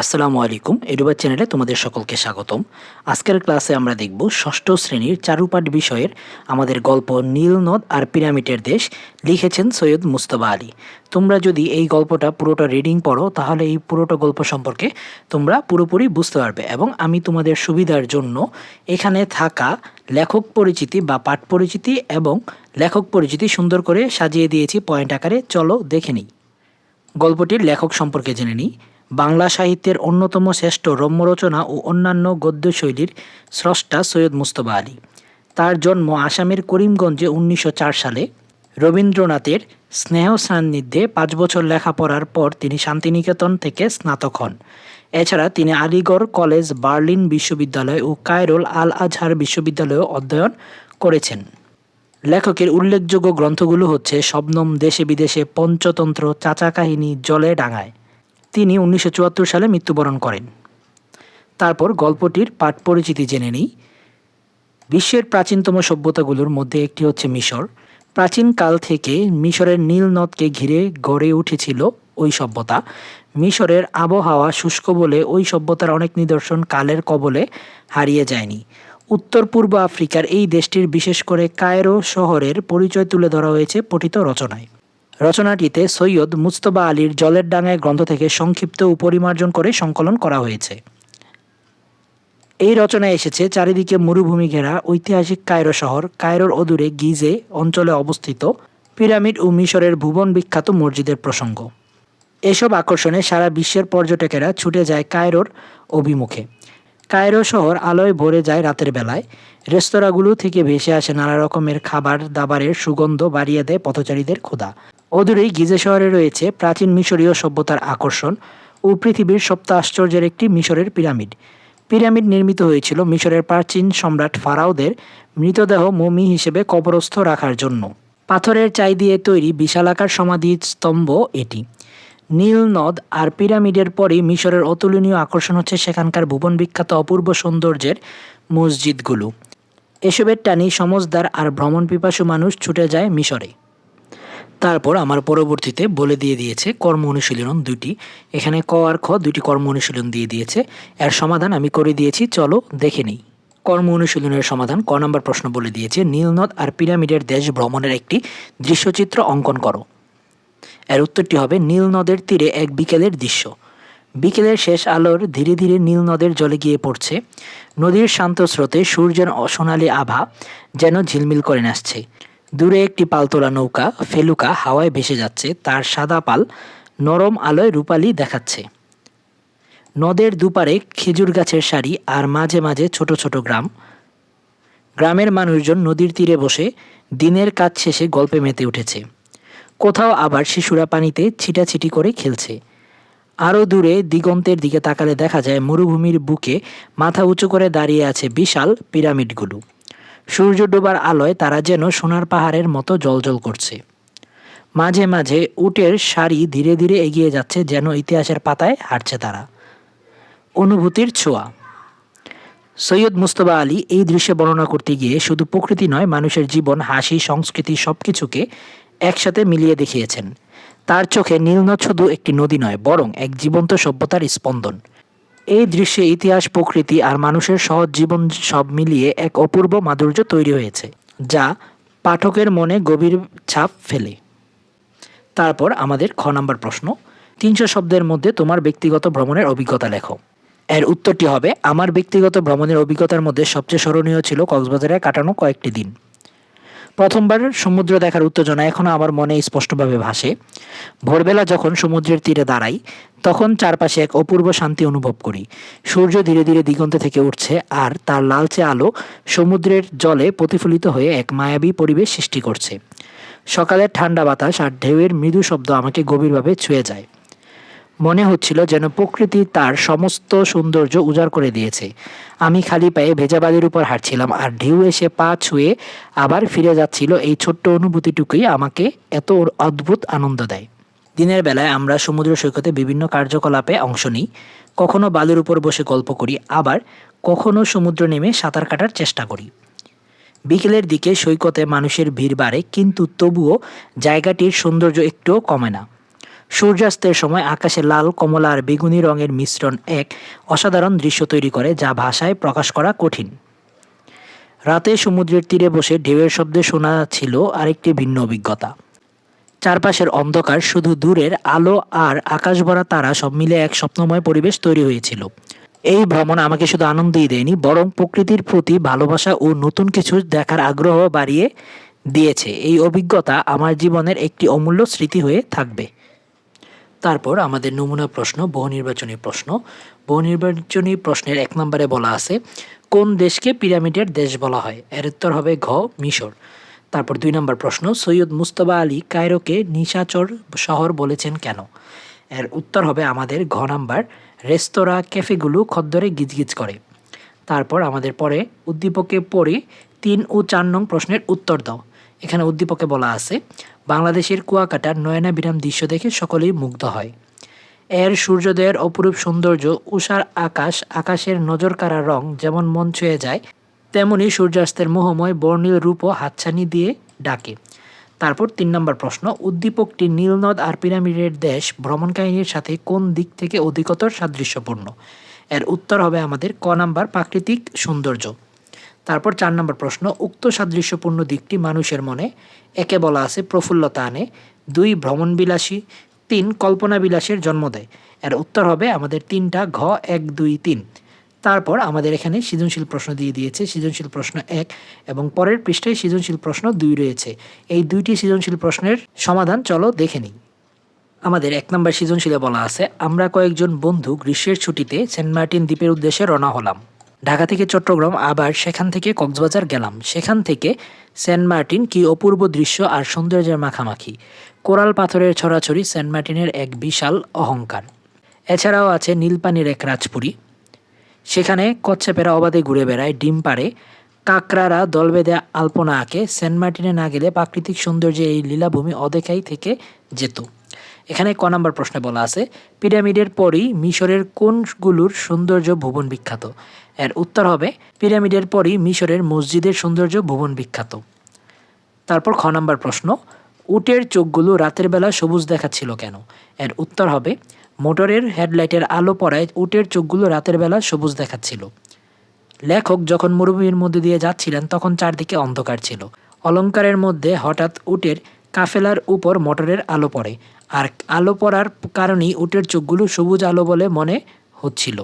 আসসালামু আলাইকুম এডুবাদ চ্যানেলে তোমাদের সকলকে স্বাগতম। আজকের ক্লাসে আমরা দেখব ষষ্ঠ শ্রেণীর চারুপাঠ বিষয়ের আমাদের গল্প নীল নদ আর পিরামিডের দেশ, লিখেছেন সৈয়দ মুজতবা আলী। তোমরা যদি এই গল্পটা পুরোটা রিডিং পড়ো তাহলে এই পুরোটা গল্প সম্পর্কে তোমরা পুরোপুরি বুঝতে পারবে, এবং আমি তোমাদের সুবিধার জন্য এখানে থাকা লেখক পরিচিতি বা পাঠ পরিচিতি এবং লেখক পরিচিতি সুন্দর করে সাজিয়ে দিয়েছি পয়েন্ট আকারে। চলো দেখে নিই। গল্পটির লেখক সম্পর্কে জেনে নিই। বাংলা সাহিত্যের অন্যতম শ্রেষ্ঠ রম্যরচনা ও অন্যান্য গদ্যশৈলীর স্রষ্টা সৈয়দ মুজতবা আলী। তার জন্ম আসামের করিমগঞ্জে 1904 সালে। রবীন্দ্রনাথের স্নেহ সান্নিধ্যে 5 বছর লেখাপড়ার পর তিনি শান্তিনিকেতন থেকে স্নাতক হন। এছাড়া তিনি আলিগড় কলেজ, বার্লিন বিশ্ববিদ্যালয় ও কায়রোল আল আজহার বিশ্ববিদ্যালয়েও অধ্যয়ন করেছেন। লেখকের উল্লেখযোগ্য গ্রন্থগুলো হচ্ছে শবনম, দেশে বিদেশে, পঞ্চতন্ত্র, চাচা কাহিনী, জলে ডাঙায়। তিনি 1974 সালে মৃত্যুবরণ করেন। তারপর গল্পটির পাঠ পরিচিতি জেনে নিই। বিশ্বের প্রাচীনতম সভ্যতাগুলোর মধ্যে একটি হচ্ছে মিশর। প্রাচীনকাল থেকে মিশরের নীল নদকে ঘিরে গড়ে উঠেছিল ওই সভ্যতা। মিশরের আবহাওয়া শুষ্ক বলে ওই সভ্যতার অনেক নিদর্শন কালের কবলে হারিয়ে যায়নি। উত্তর পূর্ব আফ্রিকার এই দেশটির বিশেষ করে কায়রো শহরের পরিচয় তুলে ধরা হয়েছে পঠিত রচনায়। রচনাটিতে সৈয়দ মুজতবা আলীর জলের ডাঙায় গ্রন্থ থেকে সংক্ষিপ্ত ও পরিমার্জন করে সংকলন করা হয়েছে। এই রচনায় এসেছে চারিদিকে মরুভূমি ঘেরা ঐতিহাসিক কায়রো শহর, কায়রোর অদূরে গিজে অঞ্চলে অবস্থিত পিরামিড ও মিশরের ভুবন বিখ্যাত মসজিদের প্রসঙ্গ। এসব আকর্ষণে সারা বিশ্বের পর্যটকেরা ছুটে যায় কায়রোর অভিমুখে। কায়রো শহর আলোয় ভরে যায় রাতের বেলায়। রেস্তোরাঁগুলো থেকে ভেসে আসে নানা রকমের খাবার দাবারের সুগন্ধ, বাড়িয়ে দেয় পথচারীদের ক্ষুধা। অদূরেই গিজে শহরে রয়েছে প্রাচীন মিশরীয় সভ্যতার আকর্ষণ ও পৃথিবীর সপ্ত আশ্চর্যের একটি মিশরের পিরামিড। পিরামিড নির্মিত হয়েছিল মিশরের প্রাচীন সম্রাট ফারাওদের মৃতদেহ মমি হিসেবে কবরস্থ রাখার জন্য। পাথরের চাই দিয়ে তৈরি বিশালাকার সমাধি স্তম্ভ এটি। নীল নদ আর পিরামিডের পরেই মিশরের অতুলনীয় আকর্ষণ হচ্ছে সেখানকার ভুবন বিখ্যাত অপূর্ব সৌন্দর্যের মসজিদগুলো। এসবের টানি সমজদার আর ভ্রমণ পিপাসু মানুষ ছুটে যায় মিশরে। তারপর আমার পরবর্তীতে বলে দিয়েছে কর্ম অনুশীলন 2টি। এখানে ক আর খ 2টি কর্ম অনুশীলন দিয়ে দিয়েছে। এর সমাধান আমি করে দিয়েছি, চলো দেখে নিই। কর্ম অনুশীলনের সমাধান। ক নম্বর প্রশ্ন বলে দিয়েছে নীলনদ আর পিরামিডের দেশ ভ্রমণের একটি দৃশ্যচিত্র অঙ্কন করো। এর উত্তরটি হবে নীল নদের তীরে এক বিকেলের দৃশ্য। বিকেলের শেষ আলোর ধীরে ধীরে নীল নদের জলে গিয়ে পড়ছে। নদীর শান্ত স্রোতে সূর্যের সোনালি আভা যেন ঝিলমিল করে নাচছে। দূরে একটি পালতোলা নৌকা ফেলুকা হাওয়ায় ভেসে যাচ্ছে, তার সাদা পাল নরম আলোয় রূপালি দেখাচ্ছে। নদের দুপারে খেজুর গাছের সারি আর মাঝে মাঝে ছোট ছোট গ্রাম। গ্রামের মানুষজন নদীর তীরে বসে দিনের কাজ শেষে গল্পে মেতে উঠেছে। কোথাও আবার শিশুরা পানিতে ছিটাছিটি করে খেলছে। আরও দূরে দিগন্তের দিকে তাকালে দেখা যায় মরুভূমির বুকে মাথা উঁচু করে দাঁড়িয়ে আছে বিশাল পিরামিডগুলো। সূর্য ডোবার আলোয় তারা যেন সোনার পাহাড়ের মতো জ্বলজ্বল করছে। মাঝে মাঝে উটের সারি ধীরে ধীরে এগিয়ে যাচ্ছে, যেন ইতিহাসের পাতায় হাঁটছে তারা। অনুভূতির ছোঁয়া। সৈয়দ মুজতবা আলী এই দৃশ্যে বর্ণনা করতে গিয়ে শুধু প্রকৃতি নয়, মানুষের জীবন, হাসি, সংস্কৃতি সবকিছুকে একসাথে মিলিয়ে দেখিয়েছেন। তার চোখে নীলনদ শুধু একটি নদী নয়, বরং এক জীবন্ত সভ্যতার স্পন্দন। এই দৃশ্যে ইতিহাস, প্রকৃতি আর মানুষের সহজ জীবন সব মিলিয়ে এক অপূর্ব মাধুর্য তৈরি হয়েছে, যা পাঠকের মনে গভীর ছাপ ফেলে। তারপর আমাদের খ নম্বর প্রশ্ন। 300 শব্দের মধ্যে তোমার ব্যক্তিগত ভ্রমণের অভিজ্ঞতা লেখো। এর উত্তরটি হবে আমার ব্যক্তিগত ভ্রমণের অভিজ্ঞতার মধ্যে সবচেয়ে স্মরণীয় ছিল কক্সবাজারে কাটানো কয়েকটি দিন। প্রথমবার সমুদ্র দেখার উত্তেজনা এখনও আমার মনে স্পষ্টভাবে ভাসে। ভোরবেলা যখন সমুদ্রের তীরে দাঁড়াই তখন চারপাশে এক অপূর্ব শান্তি অনুভব করি। সূর্য ধীরে ধীরে দিগন্তে থেকে উঠছে আর তার লালচে আলো সমুদ্রের জলে প্রতিফলিত হয়ে এক মায়াবী পরিবেশ সৃষ্টি করছে। সকালের ঠান্ডা বাতাস আর ঢেউয়ের মৃদু শব্দ আমাকে গভীরভাবে ছুঁয়ে যায়। মনে হচ্ছিল যেন প্রকৃতি তার সমস্ত সৌন্দর্য উজাড় করে দিয়েছে। আমি খালি পায়ে ভেজা বালির উপর হাঁটছিলাম আর ঢেউ এসে পা ছুঁয়ে আবার ফিরে যাচ্ছিল। এই ছোট্ট অনুভূতিটুকুই আমাকে এত অদ্ভুত আনন্দ দেয়। দিনের বেলায় আমরা সমুদ্র সৈকতে বিভিন্ন কার্যকলাপে অংশ নিই। কখনো বালির উপর বসে গল্প করি, আবার কখনো সমুদ্র নেমে সাঁতার কাটার চেষ্টা করি। বিকেলের দিকে সৈকতে মানুষের ভিড় বাড়ে, কিন্তু তবুও জায়গাটির সৌন্দর্য একটুও কমে না। সূর্যাস্তের সময় আকাশে লাল, কমলা আর বেগুনি রঙের মিশ্রণ এক অসাধারণ দৃশ্য তৈরি করে, যা ভাষায় প্রকাশ করা কঠিন। রাতে সমুদ্রের তীরে বসে ঢেউয়ের শব্দে শোনা ছিল আরেকটি ভিন্ন অভিজ্ঞতা। চারপাশের অন্ধকার, শুধু দূরের আলো আর আকাশ ভরা তারা সব মিলে এক স্বপ্নময় পরিবেশ তৈরি হয়েছিল। এই ভ্রমণ আমাকে শুধু আনন্দই দেয়নি, বরং প্রকৃতির প্রতি ভালোবাসা ও নতুন কিছু দেখার আগ্রহ বাড়িয়ে দিয়েছে। এই অভিজ্ঞতা আমার জীবনের একটি অমূল্য স্মৃতি হয়ে থাকবে। তারপর আমাদের নমুনা প্রশ্ন, বহুনির্বাচনী প্রশ্ন। বহুনির্বাচনী প্রশ্নের 1 নম্বরে বলা আছে, কোন দেশকে পিরামিডের দেশ বলা হয়? এর উত্তর হবে ঘ, মিশর। তারপর 2 নম্বর প্রশ্ন, সৈয়দ মুজতবা আলী কায়রোকে নিশাচর শহর বলেছেন কেন? এর উত্তর হবে আমাদের ঘ নাম্বার, রেস্তোরাঁ ক্যাফেগুলো খদ্দরে গিজগিজ করে। তারপর আমাদের পরে উদ্দীপকে পড়ে 3 ও 4 নং প্রশ্নের উত্তর দাও। এখানে উদ্দীপকে বলা আছে, বাংলাদেশের কুয়াকাটার নয়নাভিরাম দৃশ্য দেখে সকলেই মুগ্ধ হয়। এর সূর্যোদয়ের অপরূপ সৌন্দর্য, উষার আকাশ, আকাশের নজরকাড়া রং যেমন মন ছুঁয়ে যায়, তেমনি সূর্যাস্তের মোহময় বর্ণিল রূপও হাতছানি দিয়ে ডাকে। তারপর 3 নম্বর প্রশ্ন, উদ্দীপকটি নীলনদ আর পিরামিডের দেশ ভ্রমণ কাহিনীর সাথে কোন দিক থেকে অধিকতর সাদৃশ্যপূর্ণ? এর উত্তর হবে আমাদের ক নাম্বার, প্রাকৃতিক সৌন্দর্য। তারপর 4 নম্বর প্রশ্ন, উক্ত সাদৃশ্যপূর্ণ দিকটি মানুষের মনে একে বলা আছে প্রফুল্লতা আনে, 2 ভ্রমণবিলাসী, 3 কল্পনাবিলাসের জন্ম দেয়। এর উত্তর হবে আমাদের 3টা ঘ, 1, 2, 3। তারপর আমাদের এখানে সৃজনশীল প্রশ্ন দিয়ে দিয়েছে, সৃজনশীল প্রশ্ন 1 এবং পরের পৃষ্ঠায় সৃজনশীল প্রশ্ন 2 রয়েছে। এই 2টি সৃজনশীল প্রশ্নের সমাধান চলো দেখে নিই। আমাদের 1 নম্বর সৃজনশীলে বলা আছে, আমরা কয়েকজন বন্ধু গ্রীষ্মের ছুটিতে সেন্ট মার্টিন দ্বীপের উদ্দেশ্যে রওনা হলাম। ঢাকা থেকে চট্টগ্রাম, আবার সেখান থেকে কক্সবাজার গেলাম। সেখান থেকে সেন্ট মার্টিন, কি অপূর্ব দৃশ্য আর সৌন্দর্যের মাখামাখি। কোরাল পাথরের ছড়াছড়ি সেন্ট মার্টিনের এক বিশাল অহংকার। এছাড়াও আছে নীলপানির এক রাজপুরী, সেখানে কচ্ছপেরা অবাধে ঘুরে বেড়ায়, ডিম পাড়ে, কাকড়ারা দল বেঁধে আলপনা আঁকে। সেন্ট মার্টিনে না গেলে প্রাকৃতিক সৌন্দর্যের এই লীলাভূমি অদেখাই থেকে যেত। এখানে ক নম্বর প্রশ্নে বলা আছে, পিরামিডের পরই মিশরের কোনগুলোর সৌন্দর্য ভুবন বিখ্যাত? এর উত্তর হবে পিরামিডের পরই মিশরের মসজিদের সৌন্দর্য ভুবন বিখ্যাত। তারপর খ নম্বর প্রশ্ন, উটের চোখগুলো রাতের বেলা সবুজ দেখাচ্ছিল কেন? এর উত্তর হবে মোটরের হেডলাইটের আলো পড়ায় উটের চোখগুলো রাতের বেলা সবুজ দেখাচ্ছিল। লেখক যখন মরুভূমির মধ্যে দিয়ে যাচ্ছিলেন তখন চারদিকে অন্ধকার ছিল। অলঙ্কারের মধ্যে হঠাৎ উটের কাফেলার উপর মোটরের আলো পড়ে, আর আলো পড়ার কারণেই উটের চোখগুলো সবুজ আলো বলে মনে হচ্ছিল।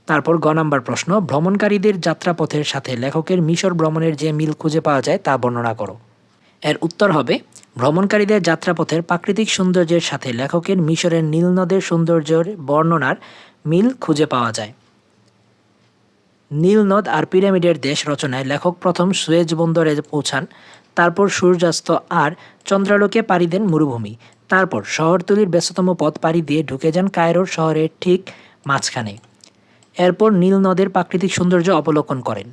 তারপর গ নম্বর প্রশ্ন, ভ্রমণকারীদের যাত্রাপথের সাথে লেখকের মিশর ভ্রমণের যে মিল খুঁজে পাওয়া যায় তা বর্ণনা করো। এর উত্তর হবে ভ্রমণকারীদের যাত্রাপথের প্রাকৃতিক সৌন্দর্যের সাথে লেখকের মিশরের নীলনদের সৌন্দর্যের বর্ণনার মিল খুঁজে পাওয়া যায়। নীলনদ আর পিরামিডের দেশ রচনায় লেখক প্রথম সুয়েজ বন্দরে পৌঁছান, তারপর সূর্যাস্ত আর চন্দ্রালোকে পাড়ি দেন মরুভূমি, তারপর শহরতলির ব্যস্ততম পথ পাড়ি দিয়ে ঢুকে যান কায়রোর শহরের ঠিক মাঝখানে। এরপর নীল নদের প্রাকৃতিক সৌন্দর্য অবলোকন করেন।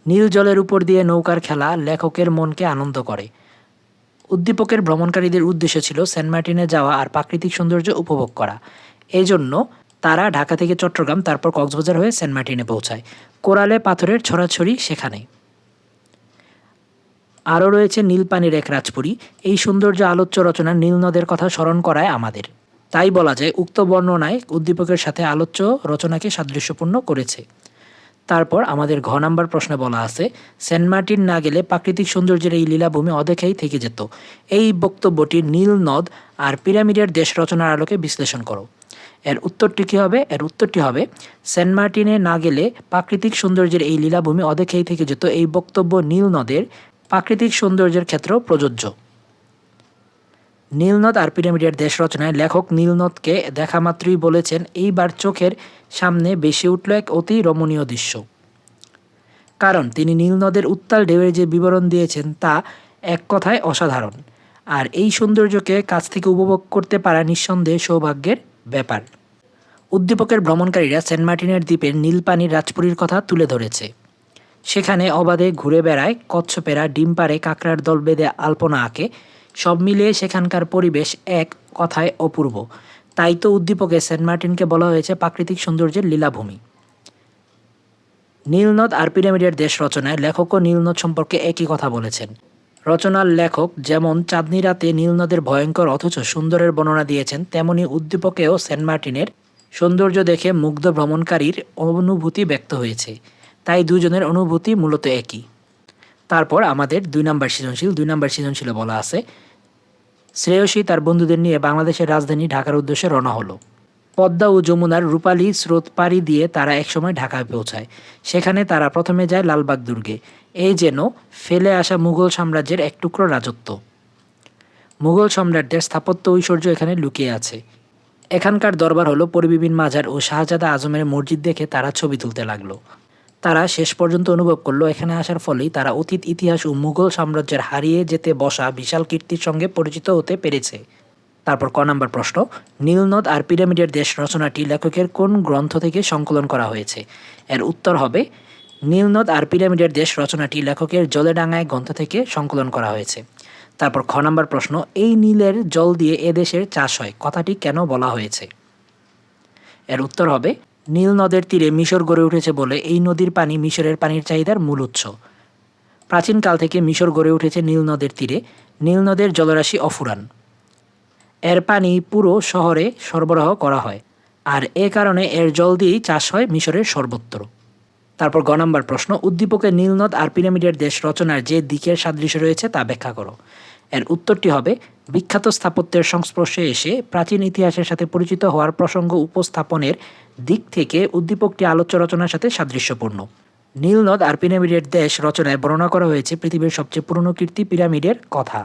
নীল জলের উপর দিয়ে নৌকার খেলা লেখকের মনকে আনন্দ করে। উদ্দীপকের ভ্রমণকারীদের উদ্দেশ্য ছিল সেন্ট মার্টিনে যাওয়া আর প্রাকৃতিক সৌন্দর্য উপভোগ করা। এই জন্য তারা ঢাকা থেকে চট্টগ্রাম, তারপর কক্সবাজার হয়ে সেন্ট মার্টিনে পৌঁছায়। কোরালে পাথরের ছড়াছড়ি সেখানে। আরও রয়েছে নীলপানির এক রাজপুরী। এই সৌন্দর্য আলোচ্য রচনা নীল নদের কথা স্মরণ করায় আমাদের। তাই বলা যায় উক্ত বর্ণনায় উদ্দীপকের সাথে আলোচ্য রচনাকে সাদৃশ্যপূর্ণ করেছে। তারপর আমাদের ঘ নাম্বার প্রশ্নে বলা আছে, সেন্ট মার্টিন না গেলে প্রাকৃতিক সৌন্দর্যের এই লীলাভূমি অদেখাই থেকে যেত। এই বক্তব্যটি নীল নদ আর পিরামিডের দেশ রচনার আলোকে বিশ্লেষণ করো। এর উত্তরটি কী হবে? এর উত্তরটি হবে, সেন্ট মার্টিনে না গেলে প্রাকৃতিক সৌন্দর্যের এই লীলাভূমি অদেখাই থেকে যেত। এই বক্তব্য নীল নদের প্রাকৃতিক সৌন্দর্যের ক্ষেত্রেও প্রযোজ্য। নীলনদ আর পিরামিডের দেশ রচনায় লেখক নীলনদকে দেখা মাত্রই বলেছেন, এইবার চোখের সামনে ভেসে উঠল এক অতি রমণীয় দৃশ্য। কারণ তিনি নীলনদের উত্তাল ঢেউয়ের যে বিবরণ দিয়েছেন তা এক কথায় অসাধারণ। আর এই সৌন্দর্যকে কাছ থেকে উপভোগ করতে পারা নিঃসন্দেহে সৌভাগ্যের ব্যাপার। উদ্দীপকের ভ্রমণকারীরা সেন্ট মার্টিনের দ্বীপের নীলপানির রাজপুরীর কথা তুলে ধরেছে। সেখানে অবাধে ঘুরে বেড়ায় কচ্ছপেরা, ডিম পাড়ে, কাঁকড়ার দল বেঁধে আলপনা আঁকে। সব মিলিয়ে সেখানকার পরিবেশ এক কথায় অপূর্ব। তাই তো উদ্দীপকে সেন্ট মার্টিনকে বলা হয়েছে প্রাকৃতিক সৌন্দর্যের লীলাভূমি। নীলনদ আর পিরামিডের দেশ রচনায় লেখকও নীলনদ সম্পর্কে একই কথা বলেছেন। রচনার লেখক যেমন চাঁদনি রাতে নীলনদের ভয়ঙ্কর অথচ সুন্দরের বর্ণনা দিয়েছেন, তেমনি উদ্দীপকেও সেন্ট মার্টিনের সৌন্দর্য দেখে মুগ্ধ ভ্রমণকারীর অনুভূতি ব্যক্ত হয়েছে। তাই দুজনের অনুভূতি মূলত একই। তারপর আমাদের 2 নম্বর সৃজনশীলে বলা আছে, শ্রেয়সী তার বন্ধুদের নিয়ে বাংলাদেশের রাজধানী ঢাকার উদ্দেশ্যে রওনা হলো। পদ্মা ও যমুনার রূপালী স্রোত পাড়ি দিয়ে তারা একসময় ঢাকায় পৌঁছায়। সেখানে তারা প্রথমে যায় লালবাগ দুর্গে। এই যেন ফেলে আসা মুঘল সাম্রাজ্যের এক টুকরো রাজত্ব। মুঘল সম্রাটদের স্থাপত্য ঐশ্বর্য এখানে লুকিয়ে আছে। এখানকার দরবার হলো পরিবিবিন মাজার ও শাহজাদা আজমের মসজিদ দেখে তারা ছবি তুলতে লাগলো। তারা শেষ পর্যন্ত অনুভব করলো এখানে আসার ফলেই তারা অতীত ইতিহাস ও মুঘল সাম্রাজ্যের হারিয়ে যেতে বসা বিশাল কীর্তির সঙ্গে পরিচিত হতে পেরেছে। তারপর ক নম্বর প্রশ্ন, নীলনদ আর পিরামিডের দেশ রচনাটি লেখকের কোন গ্রন্থ থেকে সংকলন করা হয়েছে? এর উত্তর হবে, নীলনদ আর পিরামিডের দেশ রচনাটি লেখকের জলেডাঙ্গায় গ্রন্থ থেকে সংকলন করা হয়েছে। তারপর খ নম্বর প্রশ্ন, এই নীলের জল দিয়ে এদেশের চাষ হয় কথাটি কেন বলা হয়েছে? এর উত্তর হবে, নীল নদের তীরে মিশর গড়ে উঠেছে বলে এই নদীর পানি মিশরের পানির চাহিদার মূল উৎস। প্রাচীনকাল থেকে মিশর গড়ে উঠেছে নীল নদের তীরে। নীল নদের জলরাশি অফুরান। এর পানি পুরো শহরে সরবরাহ করা হয়, আর এ কারণে এর জল দিয়েই চাষ হয় মিশরের সর্বত্র। তারপর গ নম্বর প্রশ্ন, উদ্দীপকে নীলনদ আর পিরামিডের দেশ রচনার যে দিকের সাদৃশ্য রয়েছে তা ব্যাখ্যা করো। এর উত্তরটি হবে, বিখ্যাত স্থাপত্যের সংস্পর্শে এসে প্রাচীন ইতিহাসের সাথে পরিচিত হওয়ার প্রসঙ্গ উপস্থাপনের দিক থেকে উদ্দীপকটি আলোচ্য রচনার সাথে সাদৃশ্যপূর্ণ। নীলনদ আর পিরামিডের দেশ রচনায় বর্ণনা করা হয়েছে পৃথিবীর সবচেয়ে পুরনো কীর্তি পিরামিডের কথা।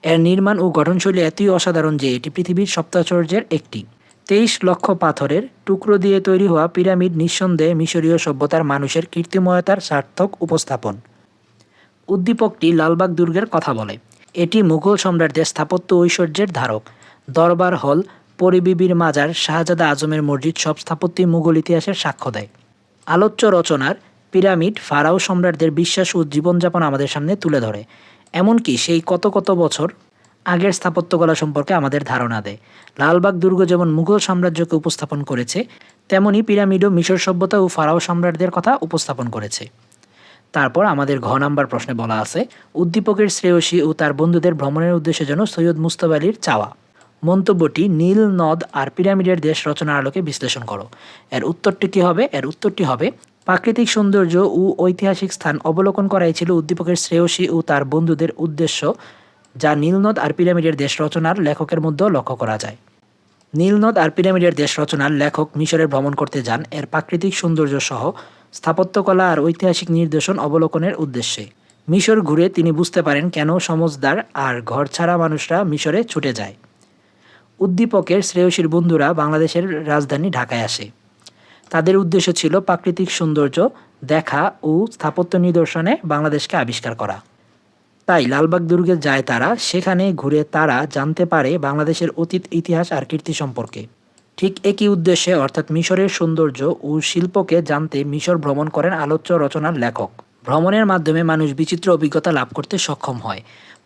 এর নির্মাণ ও গঠনশৈলী এতই অসাধারণ যে এটি পৃথিবীর সপ্তাশ্চর্যের একটি। 23 লক্ষ পাথরের টুকরো দিয়ে তৈরি হওয়া পিরামিড নিঃসন্দেহে মিশরীয় সভ্যতার মানুষের কীর্তিময়তার সার্থক উপস্থাপন। উদ্দীপকটি লালবাগ দুর্গের কথা বলে। এটি মুঘল সম্রাটদের স্থাপত্য ঐশ্বর্যের ধারক। দরবার হল, পরিবিবির মাজার, শাহজাদা আজমের মসজিদ সব স্থাপত্যই মুঘল ইতিহাসের সাক্ষ্য দেয়। আলোচ্য রচনার পিরামিড ফারাও সম্রাটদের বিশ্বাস ও জীবনযাপন আমাদের সামনে তুলে ধরে, এমনকি সেই কত কত বছর আগের স্থাপত্যকলা সম্পর্কে আমাদের ধারণা দেয়। লালবাগ দুর্গ যেমন মুঘল সাম্রাজ্যকে উপস্থাপন করেছে, তেমনি পিরামিডও মিশর সভ্যতা ও ফারাও সম্রাটদের কথা উপস্থাপন করেছে। তারপর আমাদের ঘ নাম্বার প্রশ্নে বলা আছে, উদ্দীপকের শ্রেয়সী ও তার বন্ধুদের ভ্রমণের উদ্দেশ্যে যেন সৈয়দ মুজতবা আলীর চাওয়া। মন্তব্যটি নীল নদ আর পিরামিডের দেশ রচনার আলোকে বিশ্লেষণ করো। এর উত্তরটি কী হবে? এর উত্তরটি হবে, প্রাকৃতিক সৌন্দর্য ও ঐতিহাসিক স্থান অবলোকন করাই ছিল উদ্দীপকের শ্রেয়সী ও তার বন্ধুদের উদ্দেশ্য, যা নীলনদ আর পিরামিডের দেশ রচনার লেখকের মধ্যেও লক্ষ্য করা যায়। নীলনদ আর পিরামিডের দেশ রচনার লেখক মিশরে ভ্রমণ করতে যান এর প্রাকৃতিক সৌন্দর্য সহ স্থাপত্যকলা আর ঐতিহাসিক নিদর্শন অবলোকনের উদ্দেশ্যে। মিশর ঘুরে তিনি বুঝতে পারেন কেন সমজদার আর ঘরছাড়া মানুষরা মিশরে ছুটে যায়। উদ্দীপকের শ্রেয়সীর বন্ধুরা বাংলাদেশের রাজধানী ঢাকায় আসে। তাদের উদ্দেশ্য ছিল প্রাকৃতিক সৌন্দর্য দেখা ও স্থাপত্য নিদর্শনে বাংলাদেশকে আবিষ্কার করা। তাই লালবাগ দুর্গে যায় তারা। সেখানে ঘুরে তারা জানতে পারে বাংলাদেশের অতীত ইতিহাস আর কীর্তি সম্পর্কে। ঠিক একই উদ্দেশ্যে অর্থাৎ মিশরের সৌন্দর্য ও শিল্পকে জানতে মিশর ভ্রমণ করেন আলোচ্য রচনার লেখক। ভ্রমণের মাধ্যমে মানুষ বিচিত্র অভিজ্ঞতা লাভ করতে সক্ষম হয়।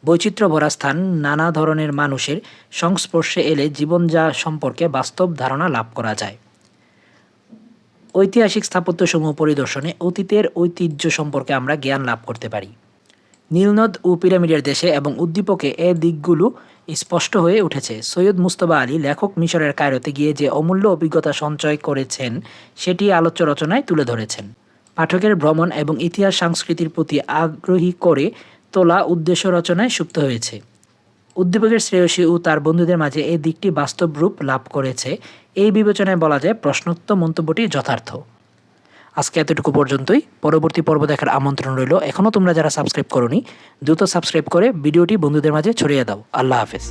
বৈচিত্র্য ভরা স্থান, নানা ধরনের মানুষের সংস্পর্শে এলে জীবনযা সম্পর্কে বাস্তব ধারণা লাভ করা যায়। ঐতিহাসিক স্থাপত্যসমূহ পরিদর্শনে অতীতের ঐতিহ্য সম্পর্কে আমরা জ্ঞান লাভ করতে পারি। নীলনদ ও পিরামিডের দেশে এবং উদ্দীপকে এ দিকগুলো স্পষ্ট হয়ে উঠেছে। সৈয়দ মুজতবা আলী লেখক মিশরের কায়রোতে গিয়ে যে অমূল্য অভিজ্ঞতা সঞ্চয় করেছেন সেটি আলোচ্য রচনায় তুলে ধরেছেন। পাঠকের ভ্রমণ এবং ইতিহাস সংস্কৃতির প্রতি আগ্রহী করে তোলা উদ্দেশ্য রচনায় সুপ্ত হয়েছে। উদ্দীপকের শ্রেয়সী ও তার বন্ধুদের মাঝে এই দিকটি বাস্তব রূপ লাভ করেছে। এই বিবেচনায় বলা যায় প্রশ্নোক্ত মন্তব্যটি যথার্থ। আজকে এতটুকু পর্যন্তই। পরবর্তী পর্ব দেখার আমন্ত্রণ রইল। এখনও তোমরা যারা সাবস্ক্রাইব করোনি দ্রুত সাবস্ক্রাইব করে ভিডিওটি বন্ধুদের মাঝে ছড়িয়ে দাও। আল্লাহ হাফেজ।